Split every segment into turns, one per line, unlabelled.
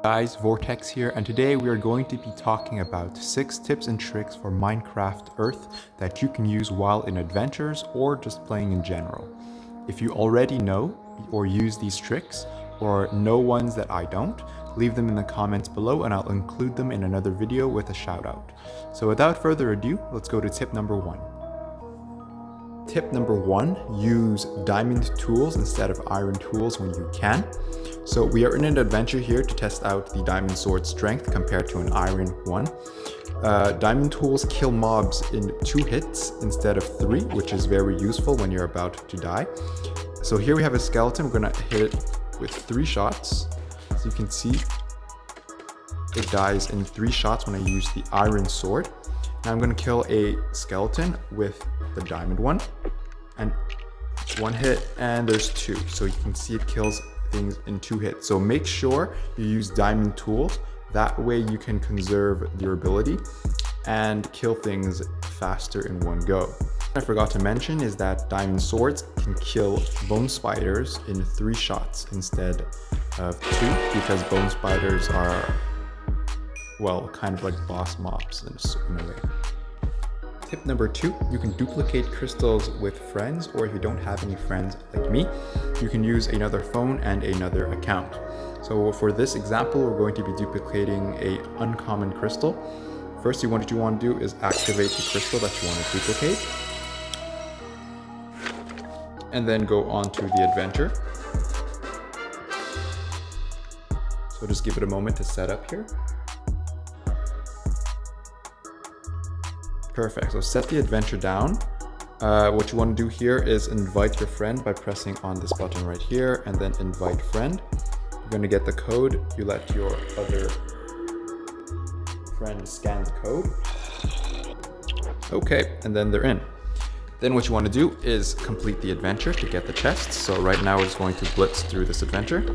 Guys, Vortex here, and today we are going to be talking about 6 tips and tricks for Minecraft Earth that you can use while in adventures or just playing in general. If you already know or use these tricks, or know ones that I don't, leave them in the comments below and I'll include them in another video with a shout out. So without further ado, let's go to tip number 1. Tip number 1, use diamond tools instead of iron tools when you can. So we are in an adventure here to test out the diamond sword strength compared to an iron one. Diamond tools kill mobs in 2 hits instead of 3, which is very useful when you're about to die. So here we have a skeleton. We're gonna hit it with 3 shots. As you can see, it dies in 3 shots when I use the iron sword. Now I'm gonna kill a skeleton with the diamond one, and 1 hit, and there's 2. So you can see it kills things in 2 hits. So make sure you use diamond tools. That way you can conserve durability and kill things faster in one go. I forgot to mention is that diamond swords can kill bone spiders in 3 shots instead of 2, because bone spiders are, well, kind of like boss mobs in a way. Tip number 2, you can duplicate crystals with friends, or if you don't have any friends like me, you can use another phone and another account. So for this example, we're going to be duplicating a uncommon crystal. First, what you want to do is activate the crystal that you want to duplicate, and then go on to the adventure. So just give it a moment to set up here. Perfect, so set the adventure down. What you want to do here is invite your friend by pressing on this button right here, and then invite friend. You're going to get the code, you let your other friend scan the code. Okay, and then they're in. Then what you want to do is complete the adventure to get the chests. So right now we're just going to blitz through this adventure.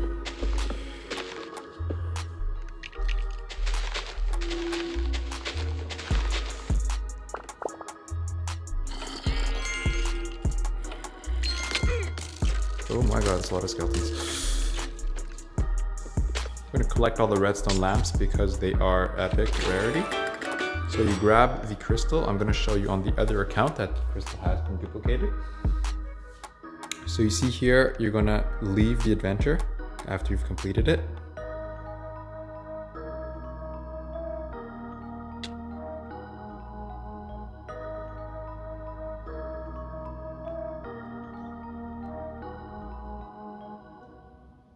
Oh my god, that's a lot of skeletons. I'm going to collect all the redstone lamps because they are epic rarity. So you grab the crystal. I'm going to show you on the other account that the crystal has been duplicated. So you see here, you're going to leave the adventure after you've completed it.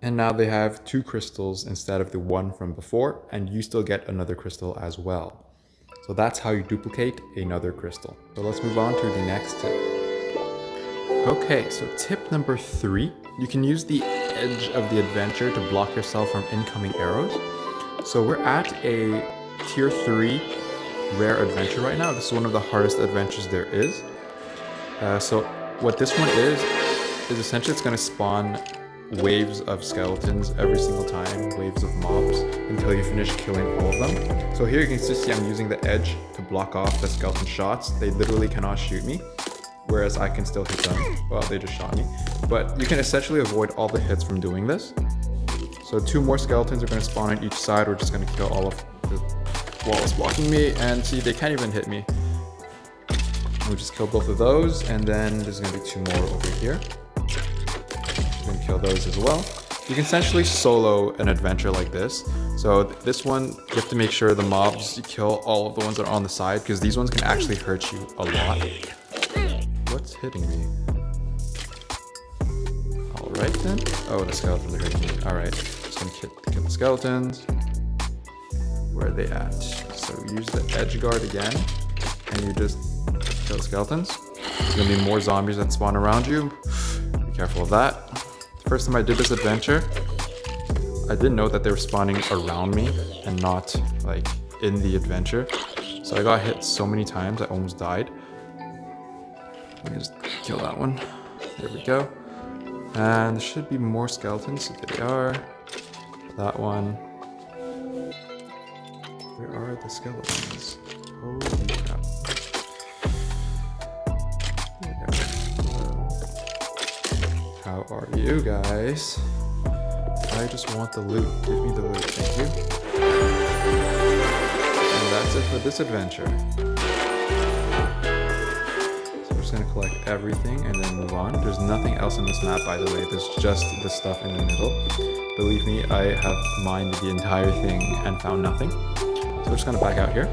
And now they have 2 crystals instead of the 1 from before, and you still get another crystal as well. So that's how you duplicate another crystal. So let's move on to the next tip. Okay, so tip number 3, you can use the edge of the adventure to block yourself from incoming arrows. So we're at a tier 3 rare adventure right now. This is one of the hardest adventures there is. So what this one is essentially it's going to spawn waves of skeletons every single time, waves of mobs, until you finish killing all of them. So here you can just see I'm using the edge to block off the skeleton shots. They literally cannot shoot me, whereas I can still hit them. Well, they just shot me. But you can essentially avoid all the hits from doing this. So 2 more skeletons are going to spawn on each side. We're just going to kill all of the walls blocking me, and see, they can't even hit me. We just kill both of those, and then there's going to be 2 more over here. And kill those as well. You can essentially solo an adventure like this. So this one, you have to make sure the mobs, you kill all of the ones that are on the side, because these ones can actually hurt you a lot. What's hitting me? Alright then. Oh, the skeletons are hitting me. Alright, just gonna kill the skeletons. Where are they at? So use the edge guard again, and you just kill the skeletons. There's gonna be more zombies that spawn around you. Be careful of that. First time I did this adventure, I didn't know that they were spawning around me and not like in the adventure. So I got hit so many times I almost died. Let me just kill that one. There we go. And there should be more skeletons. So there they are. That one. Where are the skeletons? Holy crap. There we go. How are you guys? I just want the loot. Give me the loot, thank you. And that's it for this adventure. So we're just gonna collect everything and then move on. There's nothing else in this map, by the way. There's just the stuff in the middle. Believe me, I have mined the entire thing and found nothing. So we're just gonna back out here.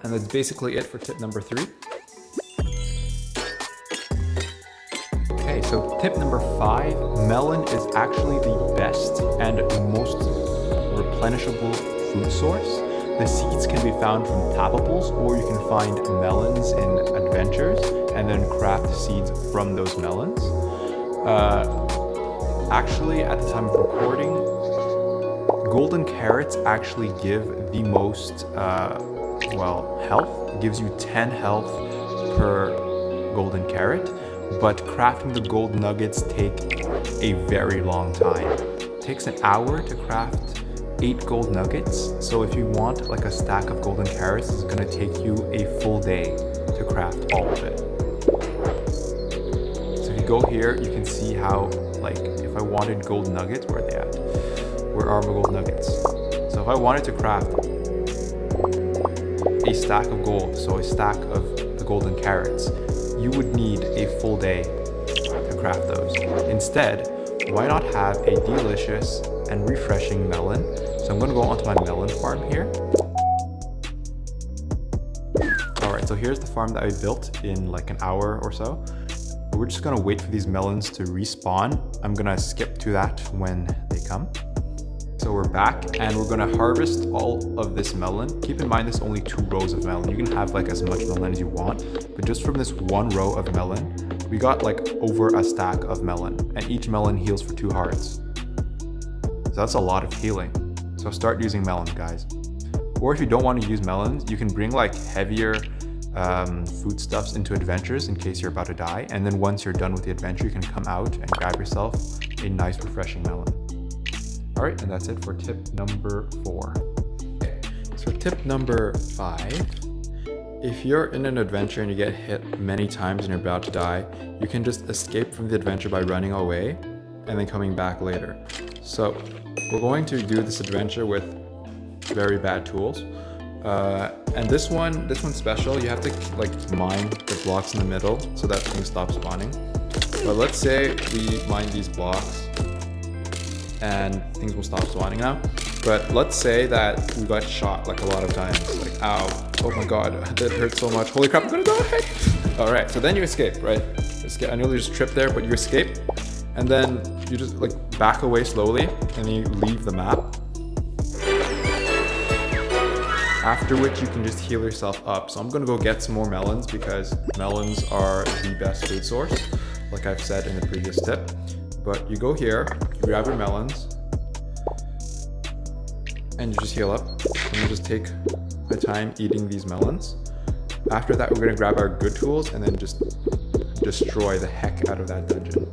And that's basically it for tip number 3. Okay, so tip number 5, melon is actually the best and most replenishable food source. The seeds can be found from tapables, or you can find melons in adventures and then craft seeds from those melons. Actually, at the time of recording, golden carrots actually give the most health. It gives you 10 health per golden carrot, but crafting the gold nuggets take a very long time. It takes an hour to craft 8 gold nuggets, so if you want like a stack of golden carrots, it's gonna take you a full day to craft all of it. So if you go here, you can see how, like, if I wanted gold nuggets, where are they at? Where are my gold nuggets? So if I wanted to craft a stack of gold, so a stack of the golden carrots, you would need a full day to craft those. Instead, why not have a delicious and refreshing melon? So I'm gonna go onto my melon farm here. All right, so here's the farm that I built in like an hour or so. We're just gonna wait for these melons to respawn. I'm gonna skip to that when they come. So we're back and we're gonna harvest all of this melon. Keep in mind there's only 2 rows of melon. You can have like as much melon as you want, but just from this 1 row of melon, we got like over a stack of melon, and each melon heals for 2 hearts. So that's a lot of healing. So start using melons, guys. Or if you don't want to use melons, you can bring like heavier foodstuffs into adventures in case you're about to die. And then once you're done with the adventure, you can come out and grab yourself a nice refreshing melon. All right, and that's it for tip number 4. Okay, so tip number 5, if you're in an adventure and you get hit many times and you're about to die, you can just escape from the adventure by running away and then coming back later. So we're going to do this adventure with very bad tools. And this one's special. You have to like mine the blocks in the middle so that things stop spawning. But let's say we mine these blocks and things will stop spawning now. But let's say that we got shot like a lot of times, like ow, oh my god, that hurt so much, holy crap, I'm gonna die. All right, so then you escape, right? I know you just tripped there, but you escape, and then you just like back away slowly and then you leave the map. After which you can just heal yourself up. So I'm gonna go get some more melons because melons are the best food source, like I've said in the previous tip. But you go here, you grab your melons, and you just heal up. And you just take the time eating these melons. After that, we're gonna grab our good tools and then just destroy the heck out of that dungeon.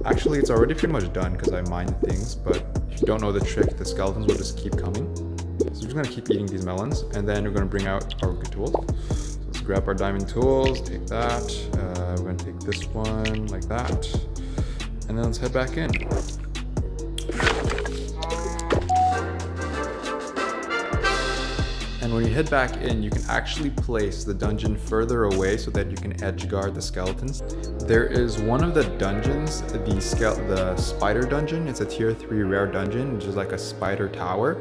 Actually, it's already pretty much done because I mined things, but if you don't know the trick, the skeletons will just keep coming. So we're just gonna keep eating these melons, and then we're gonna bring out our good tools. So let's grab our diamond tools, take that. We're gonna take this one like that. And then let's head back in. And when you head back in, you can actually place the dungeon further away so that you can edge guard the skeletons. There is one of the dungeons, the spider dungeon. It's a tier 3 rare dungeon, which is like a spider tower.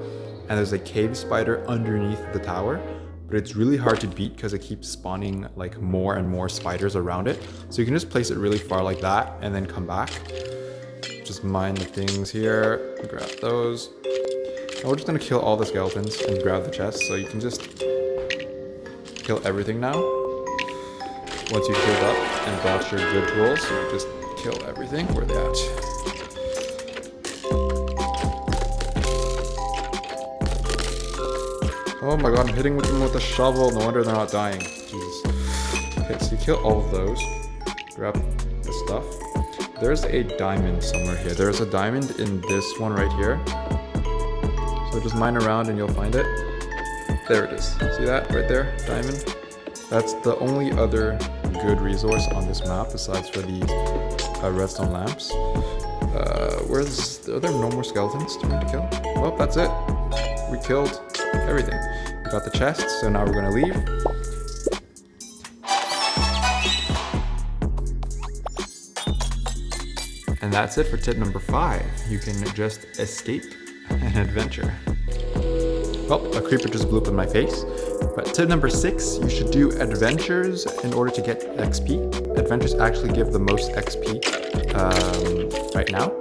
And there's a cave spider underneath the tower. But it's really hard to beat because it keeps spawning like more and more spiders around it. So you can just place it really far like that and then come back. Just mine the things here, grab those. And we're just gonna kill all the skeletons and grab the chest. So you can just kill everything now. Once you've healed up and brought your good tools, you just kill everything. Where are they at? Oh my god, I'm hitting them with a shovel. No wonder they're not dying. Jesus. Okay, so you kill all of those. Grab the stuff. There's a diamond somewhere here. There's a diamond in this one right here. So just mine around and you'll find it. There it is. See that right there? Diamond. That's the only other good resource on this map besides for the redstone lamps. Are there no more skeletons to kill? Well, that's it. We killed everything. We got the chest, so now we're gonna leave. And that's it for tip number 5. You can just escape an adventure. Well, a creeper just blew up in my face. But tip number 6, you should do adventures in order to get XP. Adventures actually give the most XP right now.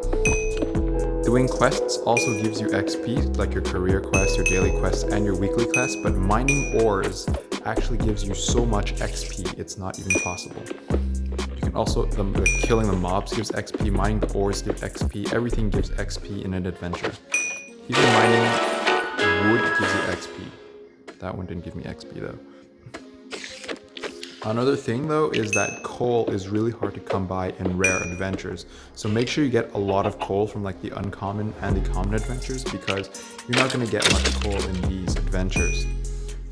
Doing quests also gives you XP, like your career quests, your daily quests, and your weekly quests, but mining ores actually gives you so much XP, it's not even possible. You can also, killing the mobs gives XP, mining the ores gives XP, everything gives XP in an adventure. Even mining wood gives you XP. That one didn't give me XP though. Another thing though is that coal is really hard to come by in rare adventures. So make sure you get a lot of coal from like the uncommon and the common adventures, because you're not going to get much coal in these adventures.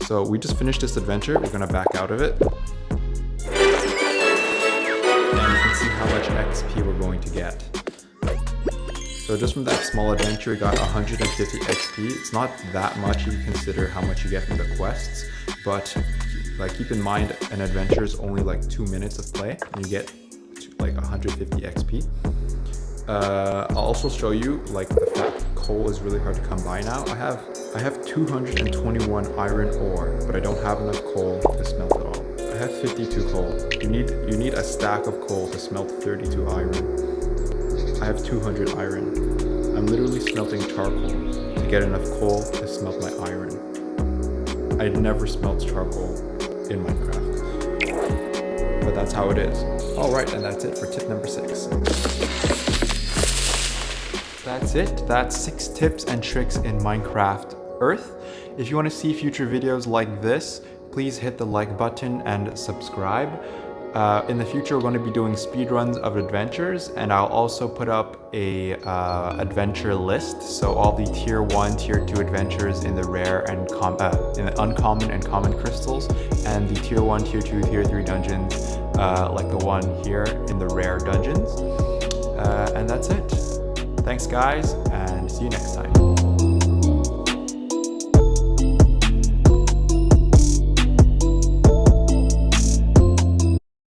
So we just finished this adventure, we're going to back out of it. And you can see how much XP we're going to get. So just from that small adventure, we got 150 XP. It's not that much if you consider how much you get from the quests, but like keep in mind an adventure is only like 2 minutes of play and you get like 150 XP. I'll also show you like the fact coal is really hard to come by now. I have 221 iron ore, but I don't have enough coal to smelt it all. I have 52 coal. You need a stack of coal to smelt 32 iron. I have 200 iron. I'm literally smelting charcoal to get enough coal to smelt my iron. I never smelt charcoal in Minecraft, but that's how it is. Alright, and that's it for tip number 6. That's it. That's 6 tips and tricks in Minecraft Earth. If you want to see future videos like this, please hit the like button and subscribe. In the future, we're going to be doing speedruns of adventures, and I'll also put up a adventure list. So all the tier 1, tier 2 adventures in the rare and in the uncommon and common crystals, and the tier 1, tier 2, tier 3 dungeons, like the one here in the rare dungeons. And that's it. Thanks guys, and see you next time.